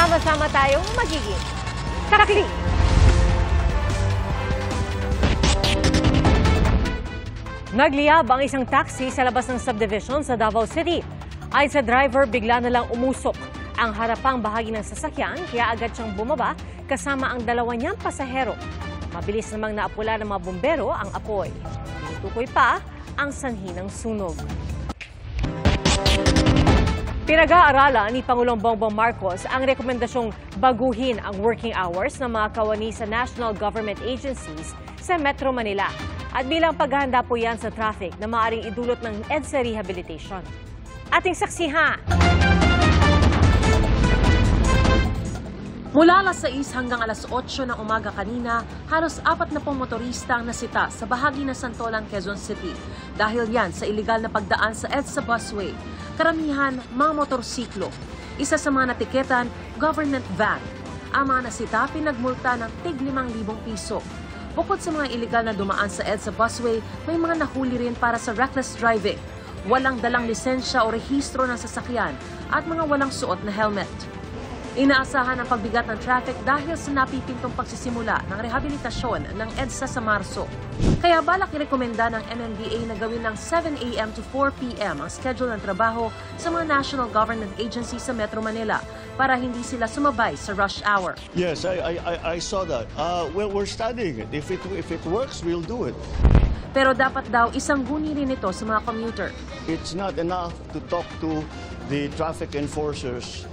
Sama-sama tayong magiging saksi. Nagliyab ang isang taxi sa labas ng subdivision sa Davao City. Ayon sa driver, bigla na lang umusok ang harapang bahagi ng sasakyan kaya agad siyang bumaba kasama ang dalawa niyang pasahero. Mabilis namang naapula ng mga bumbero ang apoy. Tinutukoy pa ang sanhi ng sunog. Pinag-aaralan ni Pangulong Bongbong Marcos ang rekomendasyong baguhin ang working hours ng mga kawani sa national government agencies sa Metro Manila. At bilang paghahanda po yan sa traffic na maaaring idulot ng EDSA rehabilitation. Ating saksihan! Mula alas 6 hanggang alas 8 ng umaga kanina, halos 40 motorista ang nasita sa bahagi ng Santolan, Quezon City. Dahil yan sa iligal na pagdaan sa EDSA busway. Karamihan, mga motorsiklo. Isa sa mga natiketan, government van. Ang mga nasita, pinagmulta ng tig 5,000 piso. Bukod sa mga iligal na dumaan sa EDSA busway, may mga nahuli rin para sa reckless driving, walang dalang lisensya o rehistro ng sasakyan at mga walang suot na helmet. Inaasahan ang pagbigat ng traffic dahil sa napipintong pagsisimula ng rehabilitasyon ng EDSA sa Marso. Kaya balak irekomenda ng MMDA na gawin ng 7 a.m. to 4 p.m. ang schedule ng trabaho sa mga national government agencies sa Metro Manila para hindi sila sumabay sa rush hour. Yes, I saw that. Well, we're studying it. If it works, we'll do it. Pero dapat daw isang guni rin ito sa mga commuter. It's not enough to talk to the traffic enforcers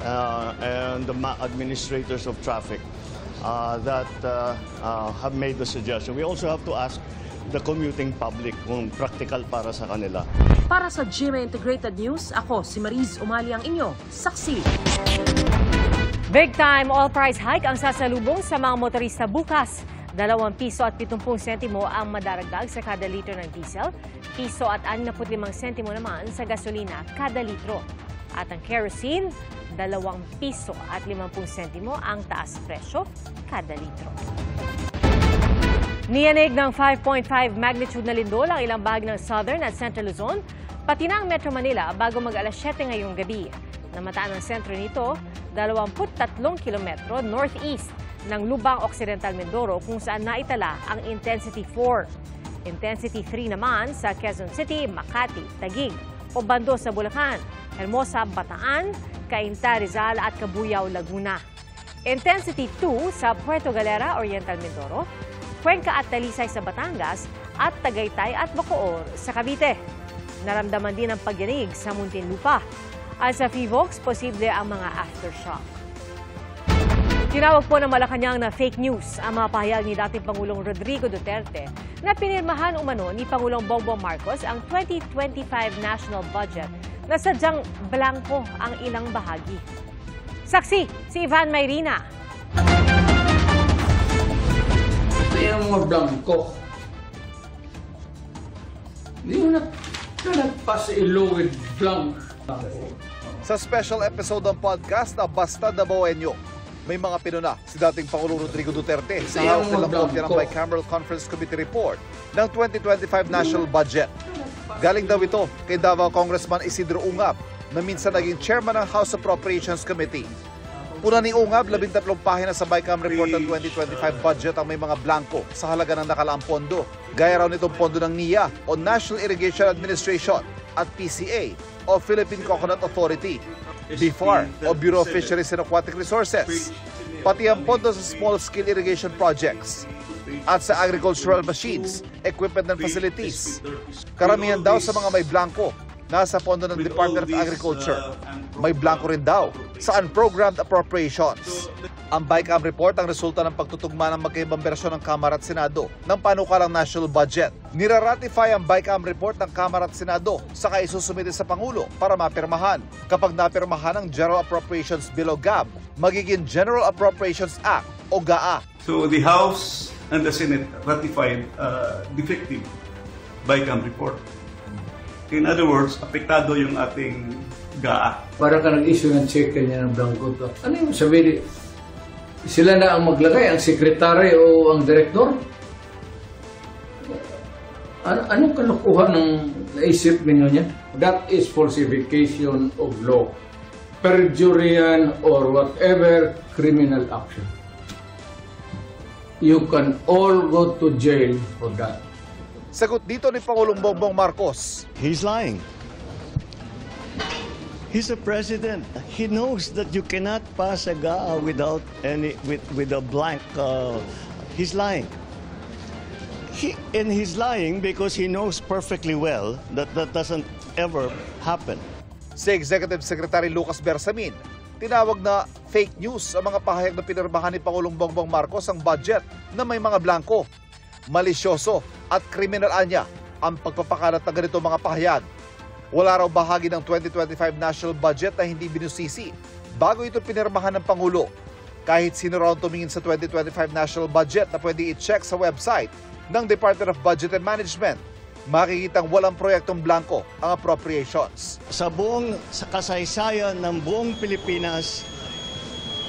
and the administrators of traffic that have made the suggestion. We also have to ask the commuting public kung practical para sa kanila. Para sa GMA Integrated News, ako si Mariz Umali ang inyo, saksi. Big time oil price hike ang sasalubong sa mga motorista bukas. 2 piso at 70 sentimo ang madaragdag sa kada litro ng diesel, piso at 65 sentimo naman sa gasolina kada litro. At ang kerosene, 2 piso at 50 sentimo ang taas presyo kada litro. Niyanig ng 5.5 magnitude na lindol ang ilang bahagi ng Southern at Central Luzon, pati na ang Metro Manila bago mag-alas 7 ngayong gabi. Namataan ang sentro nito, 23 kilometro northeast ng Lubang Occidental Mindoro kung saan naitala ang Intensity 4. Intensity 3 naman sa Quezon City, Makati, Taguig, Obando sa Bulacan, Hermosa, Bataan, Cainta, Rizal at Cabuyao, Laguna. Intensity 2 sa Puerto Galera, Oriental Mindoro, Cuenca at Talisay sa Batangas at Tagaytay at Bacoor sa Cavite. Naramdaman din ang pagyanig sa Muntinlupa. At sa PHIVOLCS, posible ang mga aftershock. Tinawag po ng Malacanang na fake news ang mga pahayag ni dating Pangulong Rodrigo Duterte na pinirmahan umano ni Pangulong Bongbong Marcos ang 2025 national budget na sadyang blanko ang ilang bahagi. Saksi, si Ivan Mayrina. Ito yung mga blanko. Hindi mo na nagpasa-ilo with blank. Sa special episode ng podcast na Basta Davaoenyo, may mga pinuna si dating Pangulong Rodrigo Duterte sa hawak nilang kopya ng Bicameral Conference Committee report ng 2025 national budget. Galing daw ito kay Davao Congressman Isidro Ungab na minsan naging chairman ng House Appropriations Committee. Puna ni Ungab, 13 pahina sa Bicam report ng 2025 budget ang may mga blanko sa halaga ng nakalaang pondo. Gaya raw nitong pondo ng NIA o National Irrigation Administration at PCA o Philippine Coconut Authority, BIFAR o Bureau of Fisheries and Aquatic Resources, pati ang pondo sa small-scale irrigation projects at sa agricultural machines, equipment and facilities. Karamihan daw sa mga may blanko nasa pondo ng Department of Agriculture. May blanko rin daw sa unprogrammed appropriations. Ang Bicam report ang resulta ng pagtutugma ng magkaibang bersyon ng Kamara at Senado ng panukalang national budget. Niraratify ang Bicam report ng Kamara at Senado saka isusumite sa Pangulo para mapirmahan. Kapag napirmahan ang General Appropriations Bill o GAB, magiging General Appropriations Act o GAA. So the House and the Senate ratified defective Bicam report. In other words, apektado yung ating GAA. Para ka nag-issue ng check kanya ng blanco to. Ano yung sabihin? Sila na ang maglagay, ang sekretary o ang direktor? Anong kalokohan ng naisip ninyo niya? That is falsification of law. perjury yan or whatever criminal action. You can all go to jail for that. Sagot dito ni Pangulong Bongbong Marcos. He's lying. He's a president. He knows that you cannot pass a GAA without with a blank. He's lying. He's lying because he knows perfectly well that that doesn't ever happen. Si Executive Secretary Lucas Bersamin, tinawag na fake news ang mga pahayag na pinirmahan ni Pangulong Bongbong Marcos ang budget na may mga blanko. Malisyoso at kriminal anya ang pagpapakalat ng ganito mga pahayag. Wala raw bahagi ng 2025 national budget na hindi binusisi bago ito pinirmahan ng Pangulo. Kahit sino raw tumingin sa 2025 national budget na pwede i-check sa website ng Department of Budget and Management, makikitang walang proyektong blanko ang appropriations. Sa kasaysayan ng buong Pilipinas,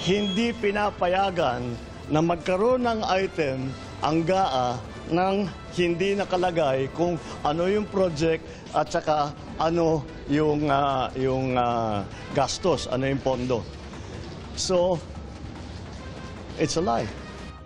hindi pinapayagan na magkaroon ng item ang GAA nang hindi nakalagay kung ano yung project at saka ano yung gastos, ano yung pondo. So, it's a lie.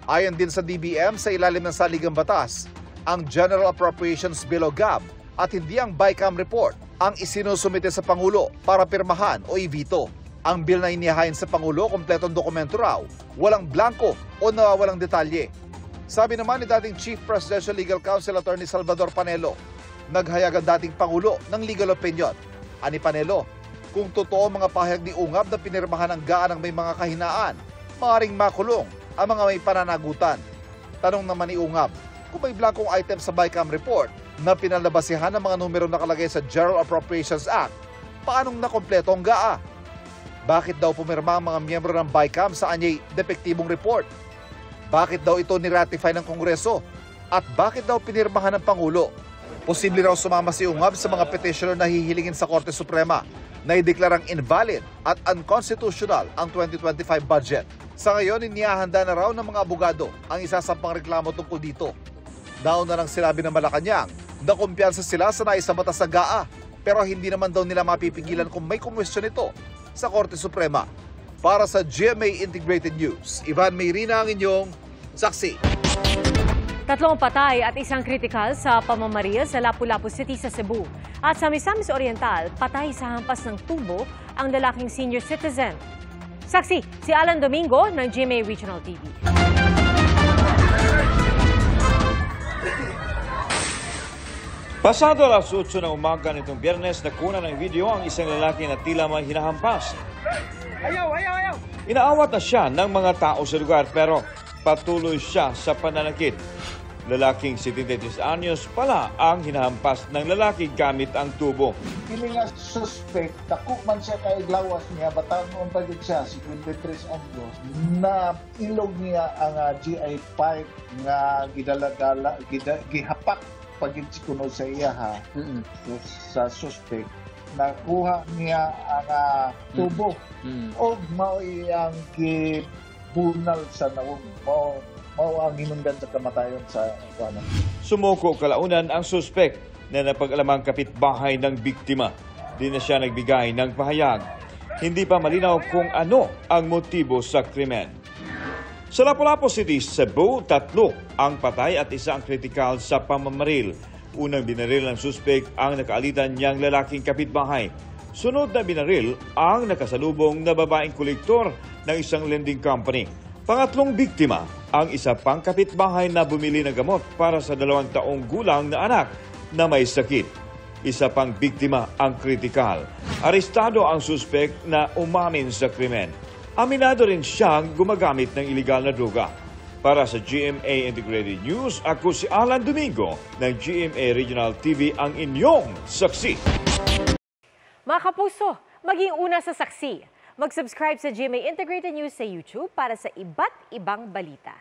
Ayon din sa DBM, sa ilalim ng saligang batas, ang General Appropriations Bill o GAB at hindi ang BICAM report ang isinusumite sa Pangulo para pirmahan o i-veto. Ang bill na inihain sa Pangulo, kompletong dokumento raw, walang blanko o nawawalang detalye. Sabi naman ni dating Chief Presidential Legal Counsel Attorney Salvador Panelo, naghayag ang dating Pangulo ng legal opinion. Ani Panelo, kung totoo mga pahayag ni Ungab na pinirmahan ng GAA ng may mga kahinaan, maaaring makulong ang mga may pananagutan. Tanong naman ni Ungab, kung may blankong item sa BICAM report na pinalabasihan ng mga numero nakalagay sa General Appropriations Act, paanong nakompleto ang GAA? Bakit daw pumirma ang mga miyembro ng BICAM sa anyay depektibong report? Bakit daw ito niratify ng Kongreso? At bakit daw pinirmahan ng Pangulo? Posible raw sumama si Ungab sa mga petitioner na hihilingin sa Korte Suprema na ideklarang invalid at unconstitutional ang 2025 budget. Sa ngayon, inihahanda na raw ng mga abogado ang isasampang reklamo tungkol dito. Daon na lang sinabi ng Malacanang na kumpiyansa sila sa naisabata sa GAA, pero hindi naman daw nila mapipigilan kung may kumwestiyon ito sa Korte Suprema. Para sa GMA Integrated News, Ivan Mayrina ang inyong saksi. 3 patay at 1 kritikal sa pamamaril sa Lapu-Lapu City sa Cebu. At sa Misamis Oriental, patay sa hampas ng tubo ang lalaking senior citizen. Saksi, si Alan Domingo ng GMA Regional TV. Pasado alas 8 ng umaga nitong Biyernes, nakuna ng video ang isang lalaki na tila may hinahampas. Inaawat na siya ng mga tao sa lugar pero patuloy siya sa pananakit. Lalaking 73 anyos pala ang hinahampas ng lalaki gamit ang tubo. Kini nga suspect, dako man siya kay glawas niya, bataon pa din siya, 53 anyos, na ilog niya ang GI pipe nga gihapak pagin kuno sa iya ha. So, sa suspect, nakuha niya ang tubo o mao iyang gibunal sa nawong mao ang hinungdan sa kamatayon sa kuana. Sumuko kalaunan ang suspect na napag-alamang kapitbahay ng biktima. Di na siya nagbigay ng pahayag. Hindi pa malinaw kung ano ang motibo sa krimen. Sa Lapu-Lapu City, Cebu, 3 ang patay at 1 ang kritikal sa pamamaril. Unang binaril ng suspect ang nakaalitan niyang lalaking kapitbahay. Sunod na binaril ang nakasalubong na babaeng kolektor ng isang lending company. Pangatlong biktima ang isa pang kapitbahay na bumili ng gamot para sa 2 taong gulang na anak na may sakit. Isa pang biktima ang kritikal. Arestado ang suspect na umamin sa krimen. Aminado rin siyang gumagamit ng iligal na droga. Para sa GMA Integrated News, ako si Alan Domingo ng GMA Regional TV ang inyong saksi. Mga kapuso, maging una sa saksi. Mag-subscribe sa GMA Integrated News sa YouTube para sa iba't ibang balita.